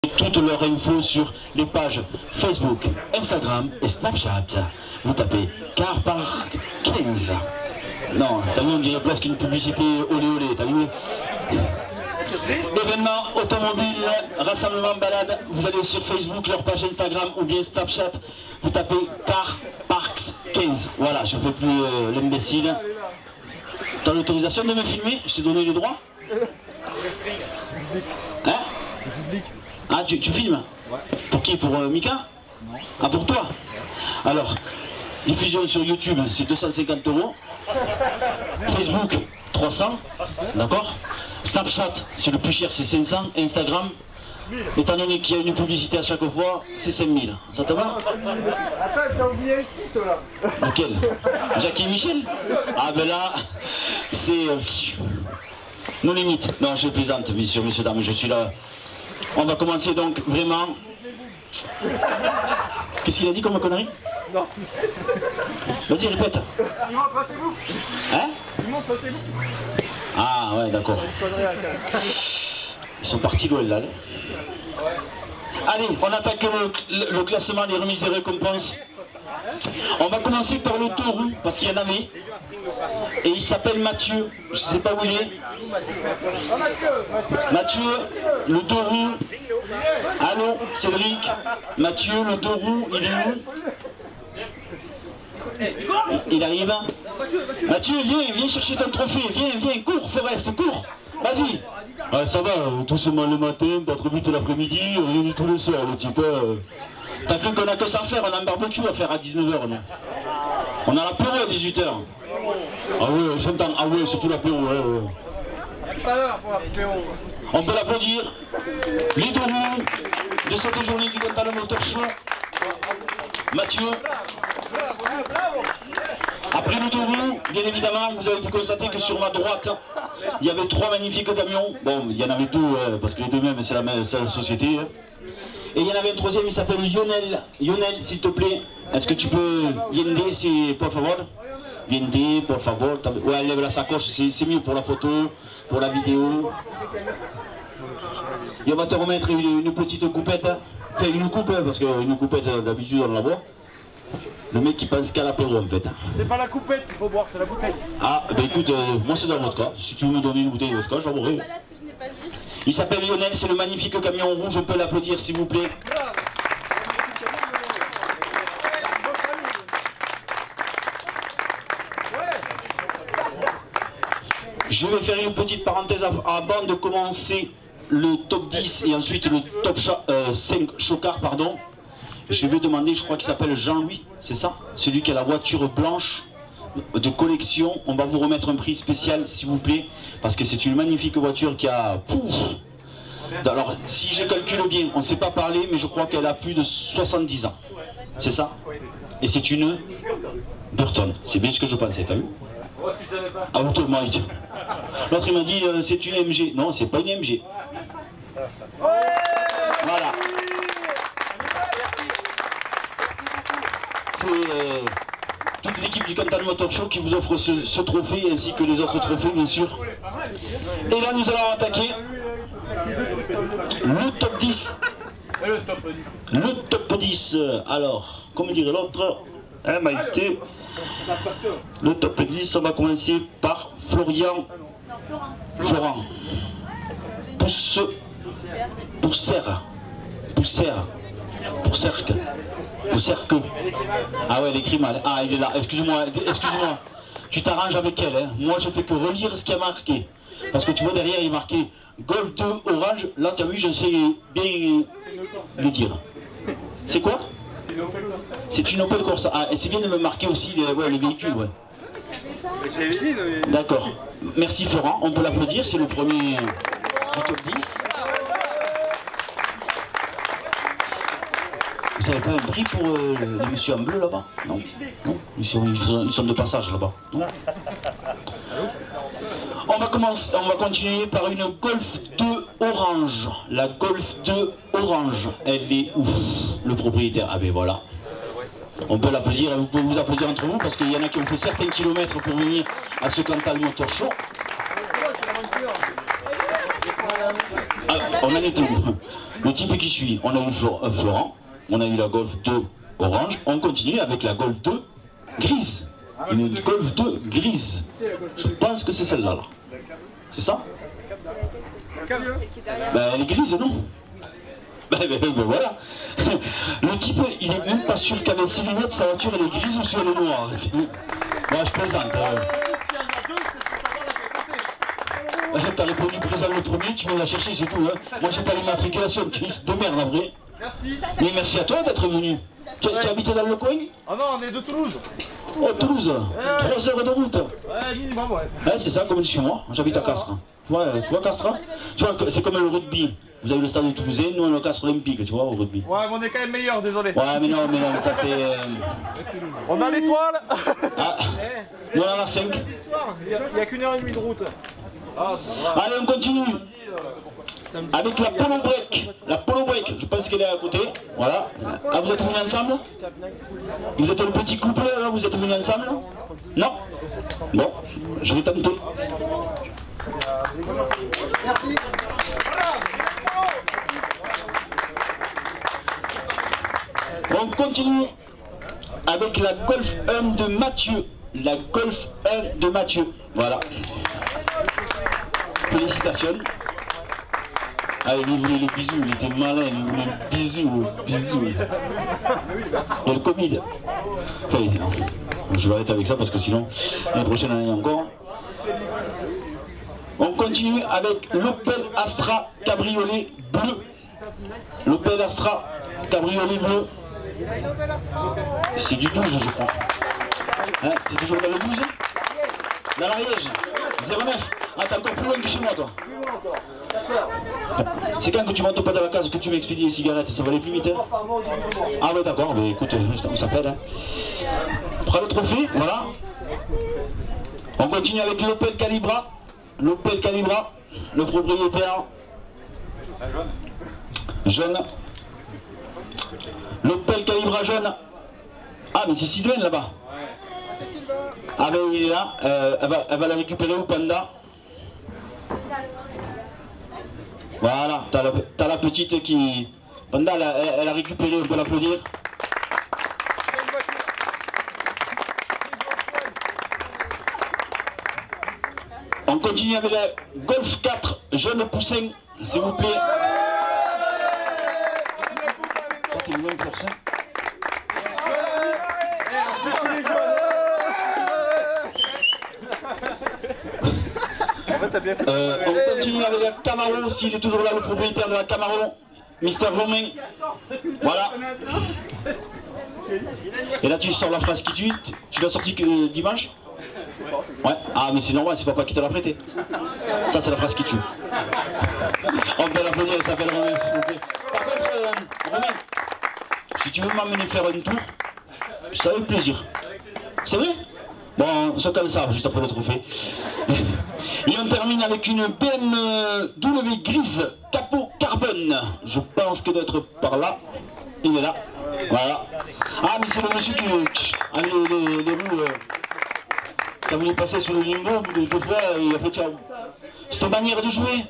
toutes leurs infos sur les pages Facebook, Instagram et Snapchat. Vous tapez Car Park 15. Non, t'as vu, on dirait presque une publicité olé olé, t'as vu? Événement automobile, rassemblement balade, vous allez sur Facebook, leur page Instagram ou bien Snapchat, vous tapez Car Parks 15. Voilà, je fais plus l'imbécile. T'as l'autorisation de me filmer? Je t'ai donné le droit? Hein? C'est public. Ah, tu filmes? Ouais. Pour qui? Pour Mika? Non. Ah, pour toi? Alors, diffusion sur YouTube, c'est 250 €. Facebook, 300. D'accord? Snapchat, c'est le plus cher, c'est 500. Instagram, étant donné qu'il y a une publicité à chaque fois, c'est 5000. Ça te va? Attends, t'as oublié un site là. Lequel? Jackie et Michel? Ah ben là, c'est... nos limites. Non, je plaisante, messieurs, dames, je suis là. On va commencer donc vraiment... Qu'est-ce qu'il a dit comme connerie? Non. Vas-y, répète. Il monte, passez-vous. Hein? Il monte, passez-vous. Ah ouais, d'accord. Ils sont partis loin là. Allez, on attaque le classement, les remises des récompenses. On va commencer par le taureau, parce qu'il y en avait. Et il s'appelle Mathieu. Je ne sais pas où il est. Mathieu, le taureau. Allô, Cédric. Mathieu, le taureau, il est où? Il arrive. Mathieu, viens chercher ton trophée. Viens, cours, Forest, cours. Vas-y. Ah, ça va, tout seulement le matin, pas trop vite l'après-midi, rien du tout le soir, le type. T'as cru qu'on a que ça à faire? On a un barbecue à faire à 19 h, non? On a l'apéro à 18 h. Ah ouais, j'entends. Ah ouais, surtout l'apéro, ouais. On peut l'applaudir. Les deux roues de cette journée du Continental Motor Show. Mathieu. Après le deux roues, bien évidemment, vous avez pu constater que sur ma droite, il y avait 3 magnifiques camions. Bon, il y en avait 2, parce que les deux mêmes, c'est la société. Et il y en avait un troisième, il s'appelle Lionel. Lionel, s'il te plaît, est-ce que tu peux viendre, si, por favor? Viende, por favor. Ouais, lève la sacoche, c'est mieux pour la photo, pour la vidéo. Et on va te remettre une petite coupette. Enfin, une coupe, parce qu'une coupette, d'habitude, on la boit. Le mec qui pense qu'à l'apéro, en fait. C'est pas la coupette qu'il faut boire, c'est la bouteille. Ah, ben écoute, moi c'est dans le vodka. Si tu veux me donner une bouteille de vodka, j'en boirai. Il s'appelle Lionel, c'est le magnifique camion rouge. On peut l'applaudir, s'il vous plaît. Je vais faire une petite parenthèse avant de commencer le top 10 et ensuite le top 5 chocard, pardon. Je vais demander, je crois qu'il s'appelle Jean-Louis, c'est ça? Celui qui a la voiture blanche de collection. On va vous remettre un prix spécial, s'il vous plaît, parce que c'est une magnifique voiture qui a... Pouf. Alors, si je calcule bien, on ne sait pas parler, mais je crois qu'elle a plus de 70 ans. C'est ça? Et c'est une Burton. C'est bien ce que je pensais, t'as vu? Ah, Automatic. L'autre, il m'a dit, c'est une MG. Non, c'est pas une MG. Voilà. C'est toute l'équipe du Cantal Motor Show qui vous offre ce trophée ainsi que les autres trophées, bien sûr. Et là, nous allons attaquer le top 10. Le top 10. Alors, comme dirait l'autre, hein, Maïté. Le top 10, on va commencer par Florian. Florent. Pousserque. Ah ouais, elle écrit mal. Ah, il est là. Excuse-moi. Tu t'arranges avec elle. Hein. Moi, je fais que relire ce qui a marqué. Parce que tu vois, derrière, il est marqué Golf 2 orange. Là, tu as vu, je sais bien le dire. C'est quoi? C'est une Opel Corsa. Ah, et c'est bien de me marquer aussi les véhicules, ouais. D'accord. Merci Florent, on peut l'applaudir, c'est le premier du top 10. Vous n'avez pas un prix pour les messieurs en bleu là-bas? Non. Ils sont de passage là-bas. On va continuer par une Golf 2 orange. La Golf 2 orange, elle est où? Le propriétaire, ah ben voilà. On peut l'applaudir, vous pouvez vous applaudir entre vous parce qu'il y en a qui ont fait certains kilomètres pour venir à ce Cantal Motor Show. Ah, on en est où? Le type qui suit, on a eu Florent, on a eu la Golf 2 orange, on continue avec la Golf 2 grise. Une Golf 2 grise. Je pense que c'est celle-là. Là. C'est ça? Ben, elle est grise, non? Ben, voilà. Le type, il est même pas sûr qu'avec ses lunettes, sa voiture elle est grise ou si elle est noire. Moi, je plaisante. T'as répondu présent le premier, tu viens la chercher, c'est tout. Hein. Moi, j'ai pas l'immatriculation, tu es de merde en vrai. Merci. Mais merci à toi d'être venu. Tu habites dans le coin? Ah non, on est de Toulouse. Oh, Toulouse, 3 heures de route. Ouais, minimum, ouais. C'est ça, comme chez moi, j'habite à Castres. Tu vois Castres? Tu vois, c'est comme le rugby. Vous avez le stade de Toulousain, nous on a le Castres olympique, tu vois, au rugby. Ouais, mais on est quand même meilleurs, désolé. Ouais, mais non, ça c'est... On a l'étoile. Ah, nous on en a 5. Il n'y a qu'une heure et demie de route. Allez, on continue. Avec la polo break. La polo break, je pense qu'elle est à côté. Voilà. Ah, vous êtes venus ensemble? Vous êtes le petit couple, là, vous êtes venus ensemble? Non? Bon, je vais tenter. Merci. On continue avec la Golf 1 de Mathieu. La Golf 1 de Mathieu. Voilà. Félicitations. Ah, il voulait le bisou, il était malin, il voulait le bisou. Il y a le Covid. Enfin, non. Je vais arrêter avec ça parce que sinon, l'année prochaine, on en a encore. On continue avec l'Opel Astra Cabriolet bleu. L'Opel Astra Cabriolet bleu. C'est du 12, je crois. Hein, c'est toujours dans le 12? Dans l'Ariège 09. Ah, t'es encore plus loin que chez moi, toi. C'est quand que tu montes pas dans la case que tu m'expédies les cigarettes, ça va aller plus vite, hein? Ah ouais, d'accord, mais écoute, on s'appelle. Hein. Prends le trophée, voilà. On continue avec l'Opel Calibra. L'Opel Calibra, le propriétaire. Jeune. L'Opel Calibra jaune. Ah, mais c'est Sylvain là-bas. Ah ben il est là, elle va la récupérer au Panda. Voilà, t'as la petite qui... Panda, elle a récupéré, on peut l'applaudir. On continue avec la Golf 4 jeune poussin, s'il vous plaît. T'es le même pour ça. On continue avec la Camaro, s'il est toujours là, le propriétaire de la Camaro, Mister Romain. Voilà. Et là tu sors la phrase qui tue, tu l'as sorti que dimanche? Ouais. Ah mais c'est normal, c'est papa qui te l'a prêté. Ça c'est la phrase qui tue. On peut l'applaudir, ça s'appelle Romain s'il vous plaît. Par contre, Romain, si tu veux m'amener faire un tour, ça avec plaisir. C'est vrai? Bon, on se calme ça juste après le trophée. Et on termine avec une BMW grise capot carbone. Je pense que d'être par là. Il est là. Voilà. Ah, mais c'est le monsieur qui... Ah, les roues... T'as voulu passer sur le limbo, deux fois, il a fait ciao. C'est ta manière de jouer?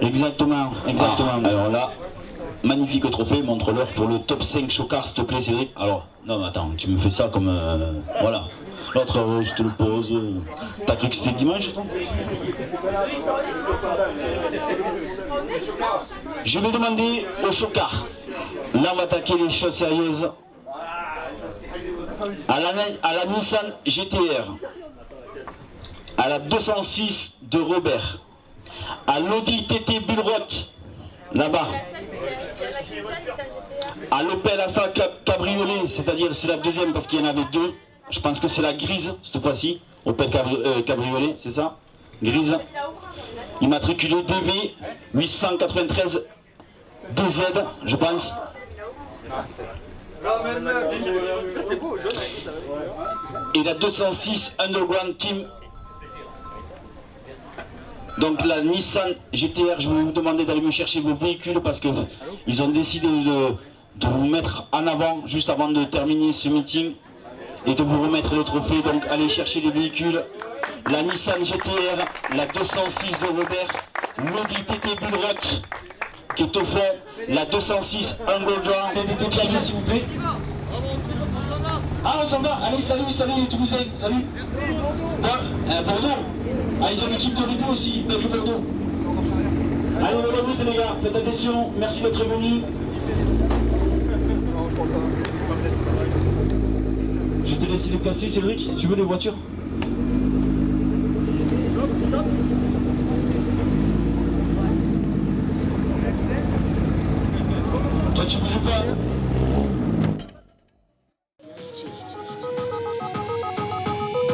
Exactement, exactement. Ah, alors là, magnifique trophée, montre-leur pour le top 5 chocard, s'il te plaît, Cédric. Alors, non, mais attends, tu me fais ça comme... voilà. L'autre, je te le pose. T'as cru que c'était dimanche, toi? Je vais demander au chocard. Là, on va attaquer les choses sérieuses. À la Nissan GTR. À la 206 de Robert. À l'Audi TT Bullrot. Là-bas. À l'Opel Astra Cabriolet, c'est-à-dire c'est la deuxième parce qu'il y en avait deux. Je pense que c'est la grise cette fois-ci. Opel Cabriolet, c'est ça? Grise. Immatriculé DV 893 DZ, je pense. Ça c'est beau, jaune. Et la 206 Underground Team. Donc la Nissan GTR, je vais vous demander d'aller me chercher vos véhicules parce qu'ils ont décidé de vous mettre en avant juste avant de terminer ce meeting et de vous remettre le trophée. Donc allez chercher les véhicules. La Nissan GTR, la 206 de Robert l'Audi TT Bullrut qui est au fond, la 206 Underground. Des Chelsea s'il vous plaît. Ah on s'en va, allez salut les Toulousains, salut. Bordeaux. Ah ils ont l'équipe de Ripo aussi, Bordeaux. Allez bonne route les gars, faites attention, merci d'être venus. Je vais te laisser les placer Cédric, si tu veux les voitures. Toi tu bouges pas.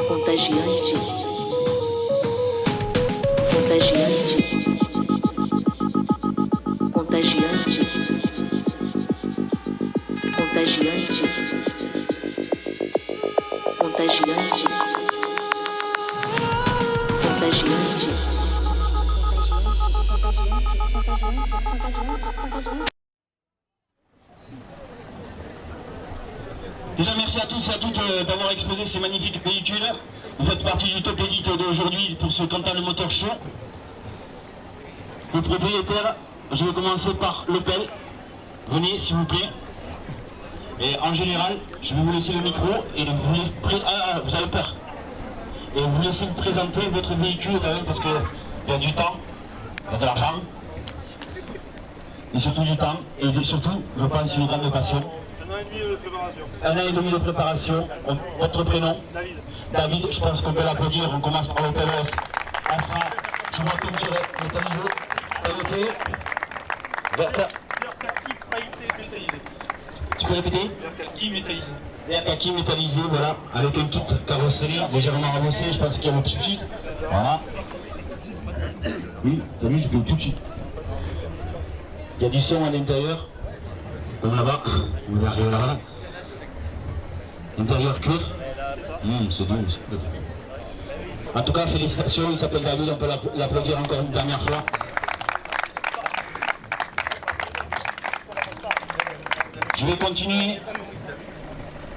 Contagiante. Contagiante. Contagiante. Contagiante. Contagiante. Contagiante. Déjà merci à tous et à toutes d'avoir exposé ces magnifiques véhicules. Vous faites partie du top edit d'aujourd'hui pour ce Cantal Motor Show. Le propriétaire, je vais commencer par l'Opel. Venez s'il vous plaît. Et en général, je vais vous laisser le micro et vous laisser vous avez peur. Et vous laissez me présenter votre véhicule parce qu'il y a du temps, il y a de l'argent. Et surtout du temps. Et surtout, je pense, une grande passion. 1 an et demi de préparation. 1 an et demi de préparation. Votre prénom? David. David, je pense qu'on peut l'applaudir. On commence par l'Opel Astra. Je vois peinturé, métallisé, pailleté. Vert kaki pailleté métallisé. Tu peux répéter? Vert kaki métallisé. Vert kaki métallisé, voilà. Avec un kit carrosserie légèrement rebossé. Je pense qu'il y a le tout de suite. Voilà. Oui, t'as vu, je fais tout de suite. Il y a du son à l'intérieur. Comme là-bas, ou derrière là. Intérieur cuir. C'est doux. En tout cas, félicitations, il s'appelle David, on peut l'applaudir encore une dernière fois. Je vais continuer.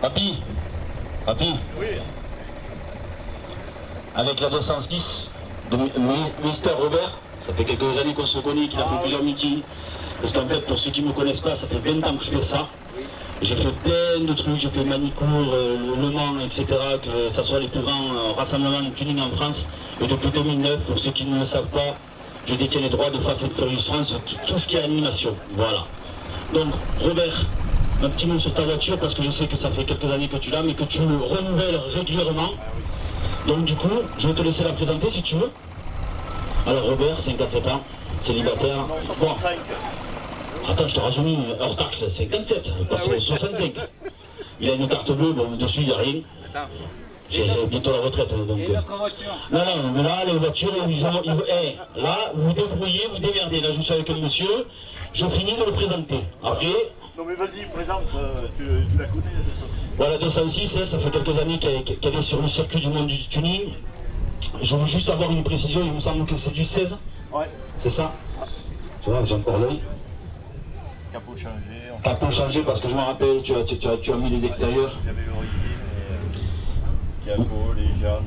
Papy. Oui. Avec la 206 de Mister Robert. Ça fait quelques années qu'on se connaît, qu'il a fait plusieurs meetings. Parce qu'en fait, pour ceux qui ne me connaissent pas, ça fait 20 ans que je fais ça. J'ai fait plein de trucs, j'ai fait Manicourt, Le Mans, etc. Que ce soit les plus grands rassemblements de tuning en France. Et depuis 2009, pour ceux qui ne le savent pas, je détiens les droits de Fast and Furious France, tout ce qui est animation. Voilà. Donc, Robert, un petit mot sur ta voiture, parce que je sais que ça fait quelques années que tu l'as, mais que tu le renouvelles régulièrement. Donc du coup, je vais te laisser la présenter si tu veux. Alors Robert, 57 ans, célibataire. Bon. Attends, je te rajeunis, hors taxe, 57, passé 65. Il a une carte bleue, bon, dessus, il n'y a rien. J'ai bientôt la retraite. Donc, Et notre voiture? Non, mais là, les voitures, là, vous débrouillez, vous démerdez. Là, je suis avec un monsieur, je finis de le présenter. Après... Non mais vas-y, présente, tu la connais la 206. Voilà, 206, ça fait quelques années qu'elle est sur le circuit du monde du tuning. Je veux juste avoir une précision, il me semble que c'est du 16. Ouais. C'est ça? Tu vois, j'ai encore l'œil. Capot changé. Capot changé parce que je me rappelle, tu as mis les extérieurs. J'avais l'origine, mais capot, les jantes,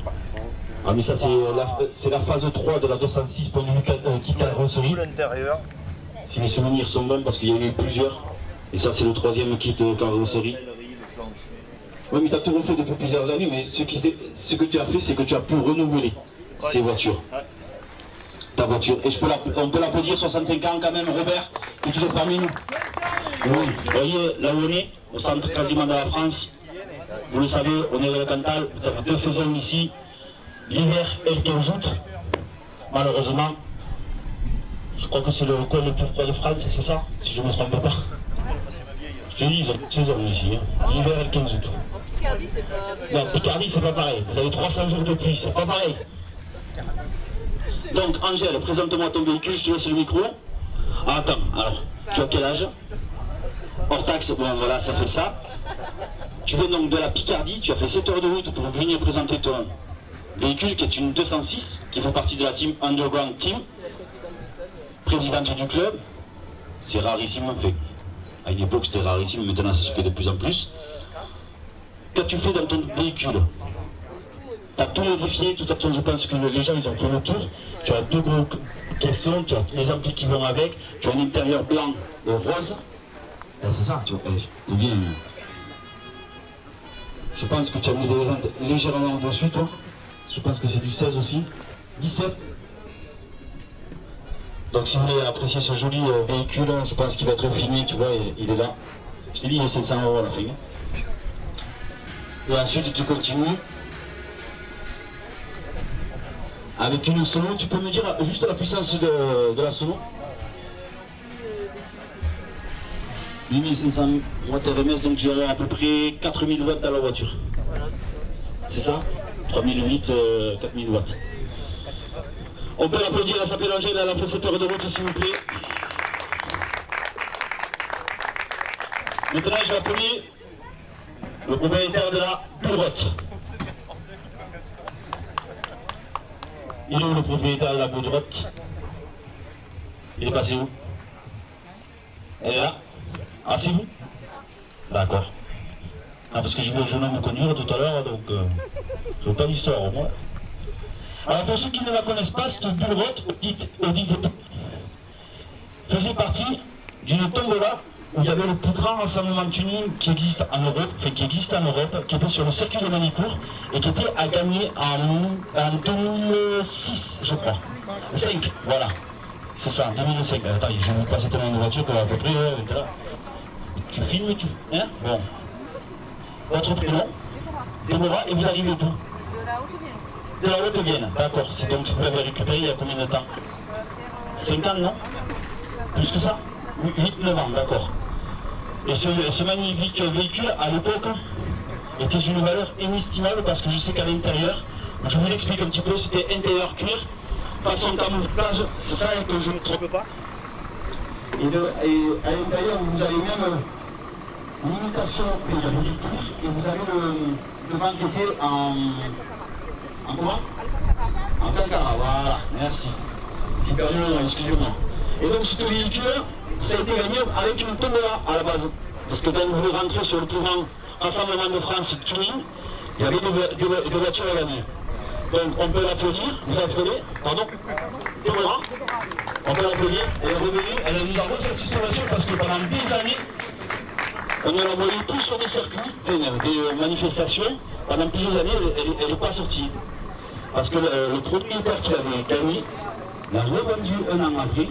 pare-choc. Ah mais ça c'est la phase 3 de la 206 pour le kit carrosserie. Tout l'intérieur. Si mes souvenirs sont bons parce qu'il y en a eu plusieurs. Et ça c'est le troisième kit carrosserie. Oui mais tu as tout refait depuis plusieurs années, mais ce que tu as fait c'est que tu as pu renouveler ces voitures. Ouais. Ta voiture. Et on peut l'applaudir, 65 ans quand même, Robert, qui est toujours parmi nous. Oui, vous voyez, là où on est, au centre quasiment de la France, vous le savez, on est dans le Cantal, vous avez 2 saisons ici, l'hiver et le 15 août. Malheureusement, je crois que c'est le coin le plus froid de France, c'est ça, si je ne me trompe pas. Je te dis, ils ont 2 saisons ici, hein. L'hiver et le 15 août. Picardie, c'est pas... Non, Picardie, c'est pas pareil, vous avez 300 jours de pluie, c'est pas pareil. Donc Angèle, présente-moi ton véhicule, je te laisse le micro. Ah, attends, alors, tu as quel âge? Hors taxe, bon voilà, ça fait ça. Tu viens donc de la Picardie, tu as fait 7 heures de route pour venir présenter ton véhicule qui est une 206, qui fait partie de la team Underground Team. Présidente du club, c'est rarissime en fait. À une époque c'était rarissime, maintenant ça se fait de plus en plus. Qu'as-tu fait dans ton véhicule? tu as tout modifié. De toute façon, je pense que les gens, ils ont fait le tour. Tu as deux gros caissons, tu as les amplis qui vont avec, tu as un intérieur blanc et rose. C'est ça, tu vois, c'est bien. Je pense que tu as mis des ventes légèrement au-dessus, toi. Je pense que c'est du 16 aussi. 17. Donc si vous voulez apprécier ce joli véhicule, je pense qu'il va être filmé, tu vois, il est là. Je t'ai dit, il est 700 € à la fin. Et ensuite, tu continues. Avec une sono, tu peux me dire juste la puissance de la sono? 8500 watts RMS, donc tu as à peu près 4000 watts dans la voiture. C'est ça? 3008, 4000 watts. On peut l'applaudir, elle s'appelle Angèle, elle a fait 7 heures de route, s'il vous plaît. Maintenant, je vais appeler le propriétaire de la Boudrotte. Il est où le propriétaire de la Boudrotte? Il est passé où? Elle est là? Ah, c'est vous? D'accord. Ah, parce que j'ai vu un jeune homme conduire tout à l'heure, donc je veux pas d'histoire au moins. Alors pour ceux qui ne la connaissent pas, cette Boudrotte, faisait partie d'une tombola où il y avait le plus grand rassemblement de tuning qui existe en Europe, qui était sur le circuit de Manicourt et qui était à gagner en 2006, je crois. 5, voilà. C'est ça, 2005. Attends, je vais vous passer tellement de voitures qu'à peu près, là. Tu filmes et tout. Hein? Bon. Votre prénom? Déborah, et vous arrivez d'où? De la Haute-Vienne, d'accord. C'est donc ce que vous avez récupéré il y a combien de temps? 5 ans, non? Plus que ça? 8-9 ans, d'accord. Et ce magnifique véhicule, à l'époque, était d'une valeur inestimable parce que je sais qu'à l'intérieur, je vous explique un petit peu, c'était intérieur cuir, façon camouflage, c'est ça que je ne me trompe pas. Et à l'intérieur, vous avez même une imitation du cuir et vous avez le devant qui était en comment? En Cancara, voilà, merci. J'ai perdu le nom, excusez-moi. Et donc ce véhicule, ça a été gagné avec une tombola à la base. Parce que quand vous voulez rentrer sur le plus grand rassemblement de France tuning, il y avait des voitures à gagner. Donc on peut l'applaudir, vous applaudissez, pardon, Déborah, on peut l'applaudir, elle est revenue, elle nous a refait cette voiture parce que pendant des années, on l'a envoyé tout sur des circuits, des manifestations, pendant plusieurs années, elle n'est pas sortie. Parce que le propriétaire qui l'avait gagné l'a revendu un an après.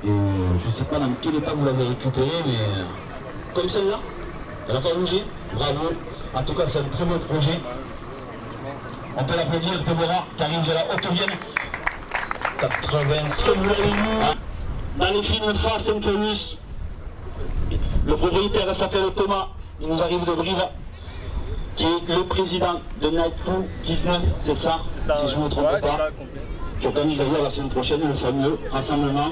Et je ne sais pas dans quel état vous l'avez récupéré, mais comme celle-là, elle n'a pas bougé, bravo. En tout cas, c'est un très beau projet. On peut l'applaudir, Déborah, qui arrive de la Haute-Vienne. 87. Dans les films Fast and Furious, le propriétaire s'appelle Thomas, il nous arrive de Brive, qui est le président de Night Crew 19, c'est ça, si je ne me trompe pas. Qui organise d'ailleurs la semaine prochaine le fameux rassemblement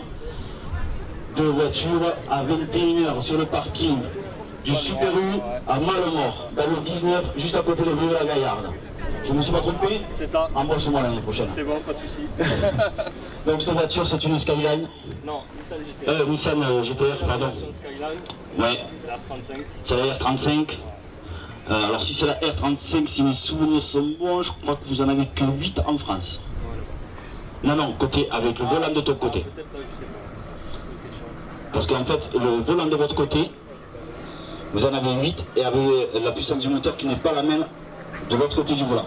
de voitures à 21h sur le parking du Super U à Malemort, dans le 19, juste à côté de la Gaillarde. Je ne me suis pas trompé? C'est ça. Embauche-moi l'année prochaine. C'est bon, pas de soucis. Donc cette voiture, c'est une Skyline? Non, Nissan GTR. Nissan GTR, pardon. Skyline. Ouais. C'est la R35. C'est la R35. Alors si c'est la R35, si mes souvenirs sont bons, je crois que vous en avez que 8 en France. Non, non, côté, avec le volant de ton côté. Parce qu'en fait, le volant de votre côté, vous en avez 8 et avec la puissance du moteur qui n'est pas la même de l'autre côté du volant.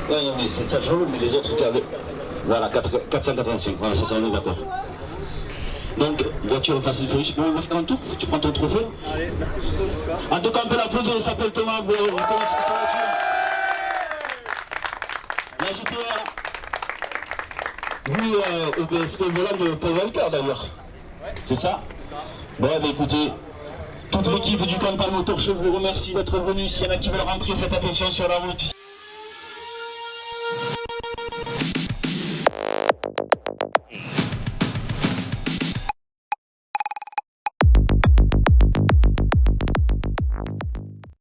Ouais, non, mais c'est ça, je roule, mais les autres qui avaient. Voilà, 485, voilà, c'est ça, on est d'accord. Donc, voiture Fast and Furious, bon, on va faire un tour, tu prends ton trophée. Allez, merci beaucoup. En tout cas, on peut l'applaudir, il s'appelle Thomas, vous connaissez cette voiture. La GTR. Oui, c'était le volant de Paul Walker d'ailleurs. C'est ça? Bon, bah écoutez, toute l'équipe du Cantal Motor Show vous remercie d'être venu. S'il y en a qui veulent rentrer, faites attention sur la route.